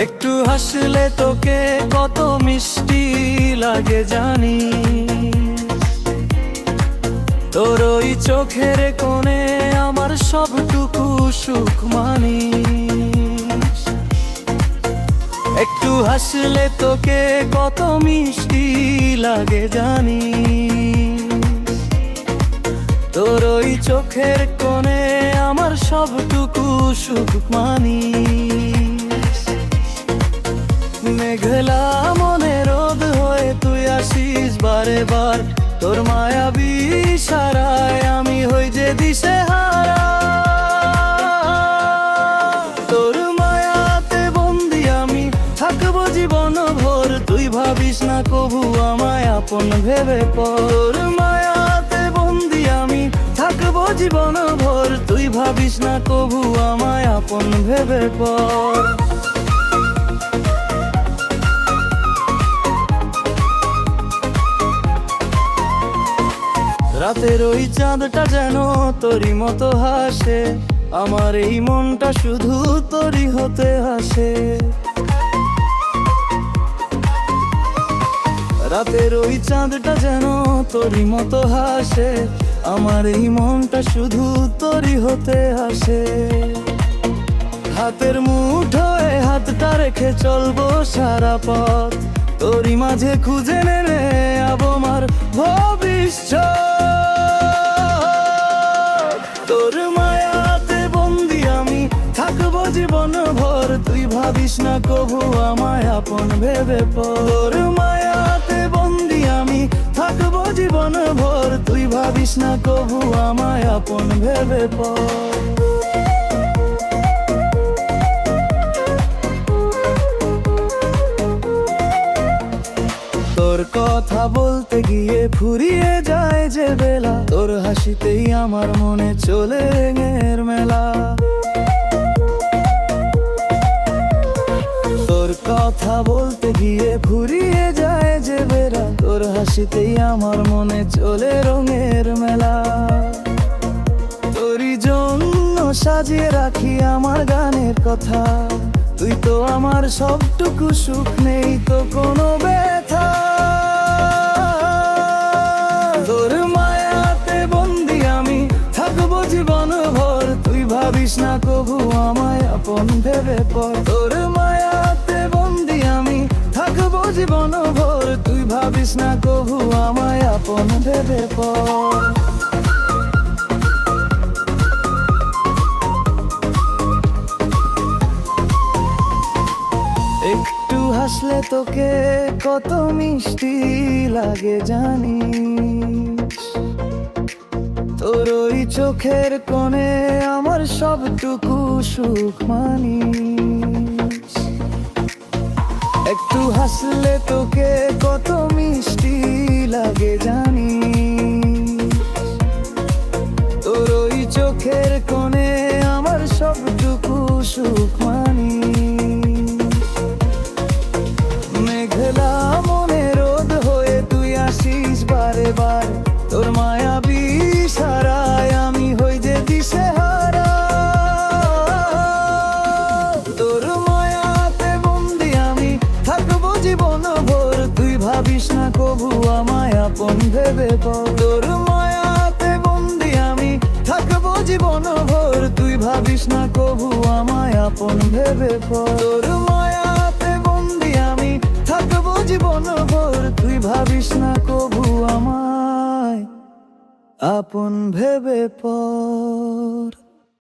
একটু হাসলে তোকে কত মিষ্টি লাগে জানি, তোর ওই চোখের কোণে আমার সবটুকু সুখ মানি। একটু হাসলে তোকে কত মিষ্টি লাগে জানি, তোর ওই চোখের কোণে আমার সবটুকু সুখ মানি। মেঘলা মনে রোদ হয়ে তুই আসিস বারে বার, তোর মায়াবী ইশারায় আমি হই যে দিশেহারা। তোর মায়াতে বন্দি আমি থাকবো জীবন ভোর, তুই ভাবিস না কভু আমায় আপন ভেবে পর। তোর মায়াতে বন্দি আমি থাকবো জীবন ভোর, তুই ভাবিস না কভু আমায় আপন ভেবে পর। রাতের ওই চাঁদটা যেন তোরই মতো হাসে, আমার এই মনটা শুধু তোরই হতে হাসে। রাতের ওই চাঁদটা যেন তোরই মতো হাসে, আমার এই মনটা শুধু তোরই হতে হাসে। হাতের মুঠোয় হাতটা রেখে চলবো সারা পথ, তোরই মাঝে খুঁজে নেবে আমার ভবিষ্যৎ। তোর মায়াতে বন্দি আমি থাকবো জীবন ভর, তুই ভাবিস না কভু আমায় আপন ভেবে পর। তোর মায়াতে বন্দি আমি থাকবো জীবন ভর, তুই ভাবিস না কভু আমায় আপন ভেবে পর। তোর কথা বলতে গিয়ে ফুরিয়ে যায় যে বেলা, তোর হাসিতেই আমার মনে চলে রঙের মেলা। তোর কথা বলতে গিয়ে ফুরিয়ে যায় যে বেলা, তোর হাসিতেই আমার মনে চলে রঙের মেলা। তোরই জন্য সাজিয়ে রাখি আমার গানের কথা, তুই তো আমার সবটুকু সুখ, নেই তো কোনো ব্যথা। তোর মায়াতে বন্দি আমি থাকবো জীবন ভর, তুই ভাবিস না কভু আমায় আপন ভেবে পর। তোর মায়াতে বন্দি আমি থাকবো জীবন ভর, তুই ভাবিস না কভু আমায় আপন ভেবে পর। একটু হাসলে তোকে কত মিষ্টি লাগে জানিস, তোর ওই চোখের কোণে আমার সবটুকু সুখ মানি। একটু হাসলে তোকে কত মিষ্টি লাগে জানিস, তোর ওই চোখের কোণে আমার সবটুকু সুখ মানি। মেঘলা মনে রোদ হয়ে তুই আসিস বারে বার, তোর মায়াবী ইশারায় আমি হই যে দিশেহারা। তোর মায়াতে বন্দি আমি থাকবো জীবন ভোর, তুই ভাবিস না কভু আমায় আপন ভেবে পর। তোর মায়াতে বন্দি আমি থাকবো জীবন ভোর, তুই ভাবিস না কভু আমায় আপন ভেবে পর। তোর মায়াতে বন্দি আমি থাকবো জীবন ভোর, তুই ভাবিস না কভু আমায় আপন ভেবে পর।